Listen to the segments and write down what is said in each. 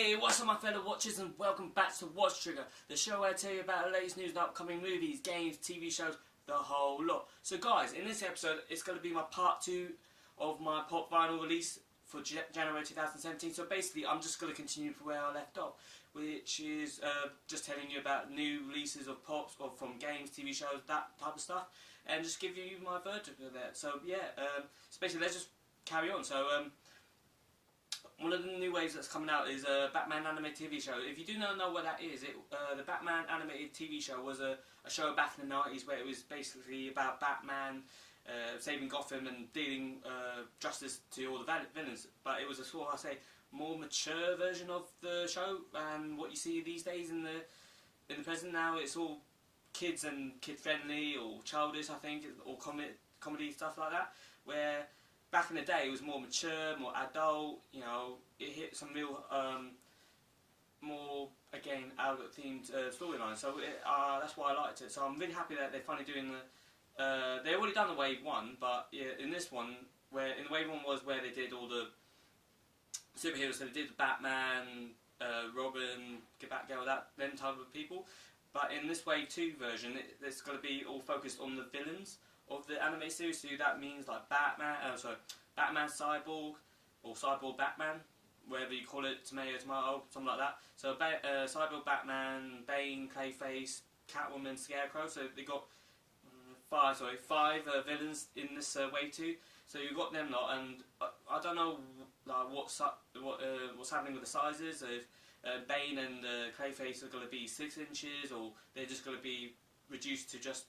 Hey, what's up my fellow watchers, and welcome back to Watch Trigger, the show where I tell you about the latest news and upcoming movies, games, TV shows, the whole lot. So guys, in this episode, it's going to be my part 2 of my pop vinyl release for January 2017. So basically, I'm just going to continue from where I left off, which is just telling you about new releases of pops, or from games, TV shows, that type of stuff, and just give you my verdict of that. So yeah, so basically let's just carry on. So one of the new waves that's coming out is a Batman animated TV show. If you do not know what that is, the Batman animated TV show was a show back in the 90s where it was basically about Batman saving Gotham and dealing justice to all the villains. But it was a sort of, more mature version of the show than what you see these days in the present. Now it's all kids and kid friendly or childish, I think, or comedy stuff like that. Where back in the day, it was more mature, more adult. You know, it hit some real, more again adult-themed storylines. So that's why I liked it. So I'm really happy that they're finally doing the. They already done the Wave 1, but yeah, in this one, where in the Wave 1 was where they did all the superheroes. So they did Batman, Robin, Batgirl, them type of people. But in this Wave 2 version, it's going to be all focused on the villains of the anime series. So that means like Batman Cyborg, or Cyborg Batman, whatever you call it, tomato, something like that. So Cyborg Batman, Bane, Clayface, Catwoman, Scarecrow. So they got five villains in this Wave 2. So you've got them lot, and I don't know like what's happening with the sizes. If Bane and Clayface are going to be 6 inches, or they're just going to be reduced to just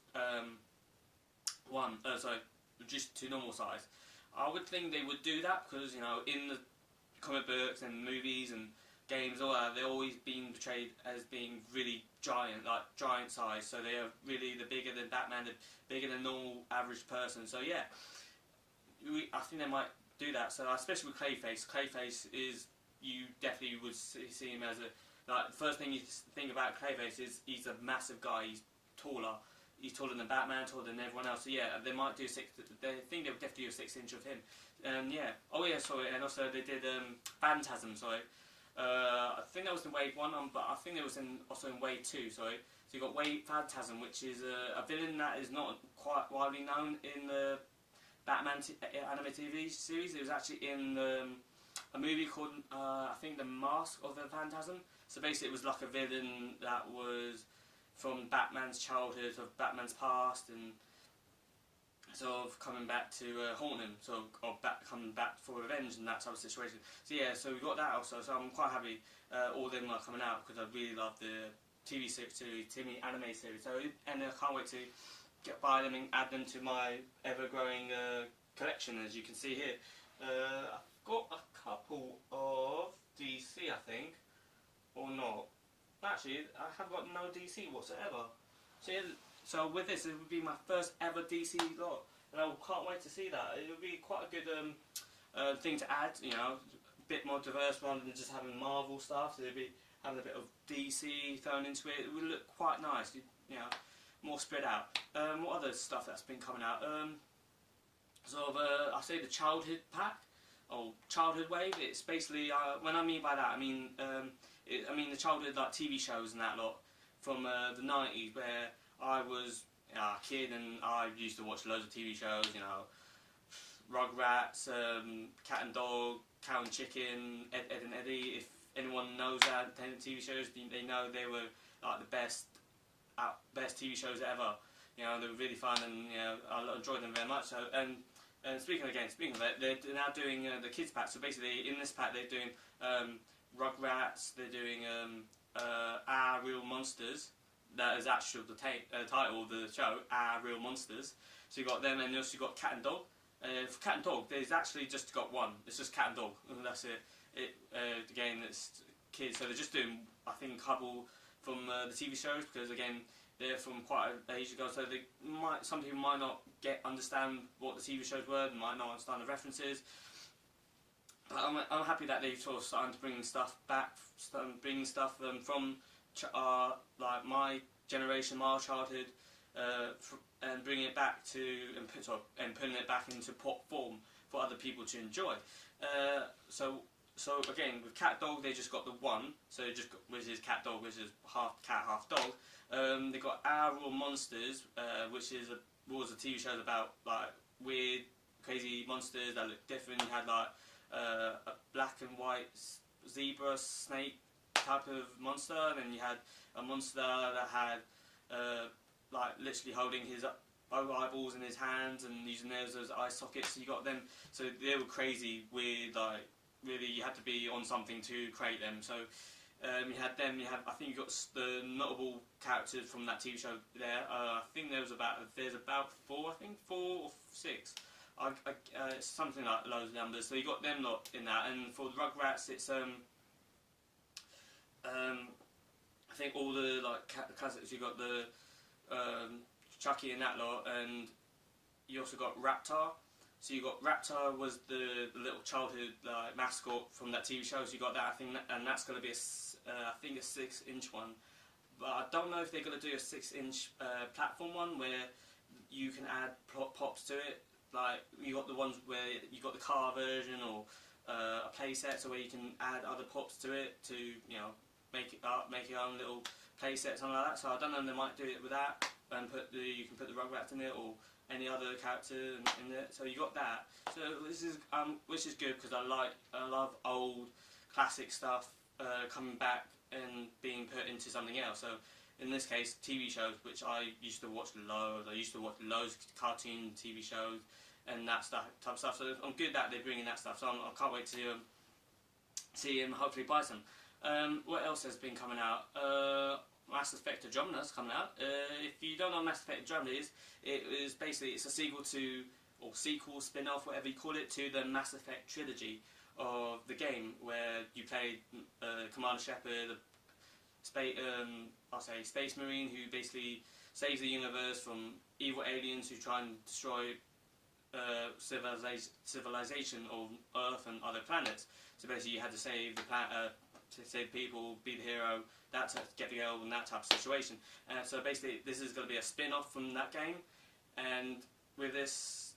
reduced to normal size. I would think they would do that because, you know, in the comic books and movies and games, all that, they've always been portrayed as being really giant, like giant size. So they are really bigger than Batman, bigger than normal average person. So yeah, I think they might do that. So especially with Clayface. Clayface is, you definitely would see him as the first thing you think about Clayface is he's a massive guy. He's taller. He's taller than Batman, taller than everyone else. So yeah, they might do they think they would definitely do a 6 inch of him. Yeah. Oh yeah, sorry. And also they did Phantasm. Sorry. I think that was in Wave 1, but I think it was also in Wave 2. Sorry. So you got Phantasm, which is a villain that is not quite widely known in the Batman anime TV series. It was actually in a movie called I think The Mask of the Phantasm. So basically, it was like a villain that was from Batman's childhood, of Batman's past, and sort of coming back to haunt him, coming back for revenge and that type of situation. So yeah, so we got that also. So I'm quite happy all of them are coming out because I really love the TV anime series. So and I can't wait to buy them and add them to my ever-growing collection, as you can see here. I've got a couple of DC, I think, or not. Actually, I have got no DC whatsoever. So yeah, so with this, it would be my first ever DC lot, and I can't wait to see that. It would be quite a good thing to add, you know, a bit more diverse rather than just having Marvel stuff. So they'd be having a bit of DC thrown into it. It would look quite nice, you know, more spread out. What other stuff that's been coming out? I say the childhood pack, or childhood wave. It's basically when I mean by that, I mean the childhood like TV shows and that lot from the 90s, where I was a kid and I used to watch loads of TV shows. You know, Rugrats, Cat and Dog, Cow and Chicken, Ed, Ed and Eddie. If anyone knows that TV shows, they know they were like the best TV shows ever. You know, they were really fun, and you know, I enjoyed them very much. So and speaking of it, they're now doing the kids pack. So basically, in this pack, they're doing Rugrats. They're doing Our Real Monsters. That is actually the title of the show, Our Real Monsters. So you got them, and you also got Cat and Dog. For Cat and Dog, there's actually just got one. It's just Cat and Dog, and that's it. Again, it's kids. So they're just doing, I think, a couple from the TV shows, because again, they're from quite an age ago, so some people might not understand what the TV shows were, and might not understand the references. But I'm happy that they've sort of started to bring stuff back, bringing stuff from like my generation, my childhood, and bringing it back to and putting it back into pop form for other people to enjoy. So so again with Cat Dog they just got the one, so just got, which is Cat Dog, which is half cat half dog. They got Our Real Monsters, which is was a TV show about like weird, crazy monsters that look different. You had like a black and white zebra snake type of monster, and then you had a monster that had like literally holding his eyeballs in his hands and using those as eye sockets. So you got them. So they were crazy, weird, like really you had to be on something to create them. So you had them. You have, I think you got the notable characters from that TV show there. I think there's about 4, I think 4 or 6. It's something like those numbers. So you got them lot in that. And for the Rugrats, it's I think all the like classics. You got the Chucky and that lot, and you also got Raptor. So you got Raptor was the little childhood like mascot from that TV show. So you got that, I think, and that's going to be I think a 6-inch one. But I don't know if they're going to do a 6-inch platform one where you can add pops to it. Like you got the ones where you got the car version or a play set, so where you can add other pops to it to make your own little play set, something like that. So I don't know if they might do it with that and you can put the Rugrats in it or any other character in it. So you got that. So this is which is good because I love old classic stuff coming back and being put into something else. So in this case, TV shows, which I used to watch loads. I used to watch loads of cartoon TV shows and that type of stuff. So I'm good that they're bringing that stuff. So I can't wait to see and hopefully buy some. What else has been coming out? Mass Effect Andromeda's coming out. If you don't know what Mass Effect Andromeda is, it's a sequel to, or sequel, spin-off, whatever you call it, to the Mass Effect trilogy of the game, where you played Commander Shepard, I'll say Space Marine, who basically saves the universe from evil aliens who try and destroy civilization of Earth and other planets. So basically you had to save the planet, to save people, be the hero, that type, get the girl, and that type of situation. So basically this is going to be a spin-off from that game, and with this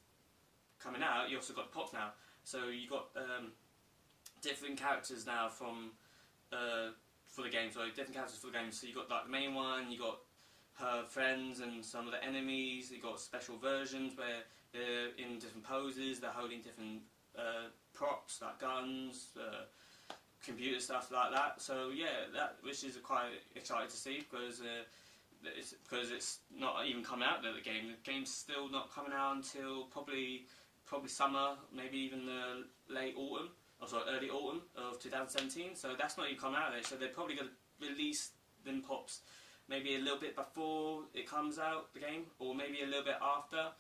coming out you also got pops now. So you got different characters now from for the game, so different characters for the game. So you got like the main one, you got her friends and some of the enemies, you got special versions where they're in different poses, they're holding different props like guns, computer stuff like that. So yeah, that which is quite exciting to see because it's not even coming out there. The game's still not coming out until probably summer, maybe even the late autumn, or sorry, early autumn of 2017. So that's not even coming out there. So they're probably going to release them pops maybe a little bit before it comes out, the game, or maybe a little bit after.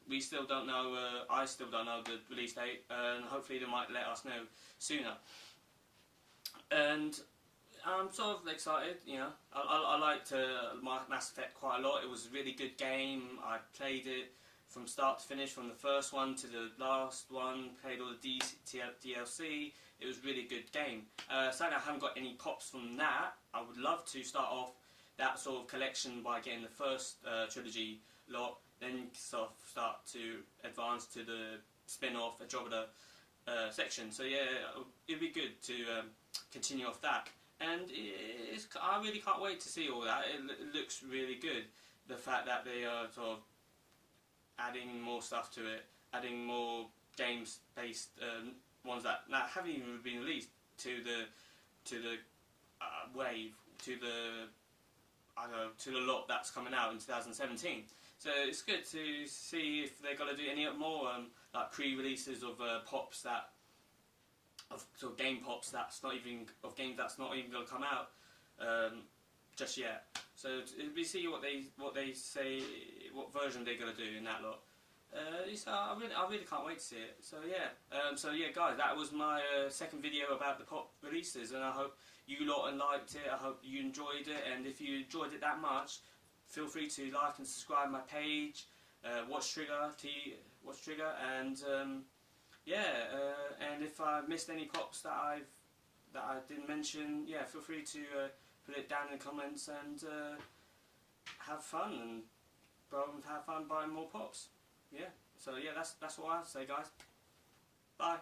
We still don't know. I still don't know the release date, and hopefully they might let us know sooner. And I'm sort of excited, I liked Mass Effect quite a lot. It was a really good game. I played it from start to finish, from the first one to the last one, played all the DLC. It was a really good game. Sadly I haven't got any pops from that. I would love to start off that sort of collection by getting the first trilogy lot, then sort of start to advance to the spin-off Andromeda section. So yeah, it'd be good to continue off that, and I really can't wait to see all that. It looks really good. The fact that they are sort of adding more stuff to it, adding more games-based ones that haven't even been released to the wave, to the lot that's coming out in 2017. So it's good to see if they're going to do any more like pre-releases of pops of sort of game pops of games that's not even going to come out just yet. So we see what they say, what version they're going to do in that lot. I really can't wait to see it. So yeah, guys, that was my second video about the pop releases, and I hope you lot liked it. I hope you enjoyed it, and if you enjoyed it that much, feel free to like and subscribe my page, Watch Trigger, and and if I missed any pops that I didn't mention, yeah, feel free to put it down in the comments and have fun buying more pops. Yeah, so yeah, that's what I have to say, guys. Bye.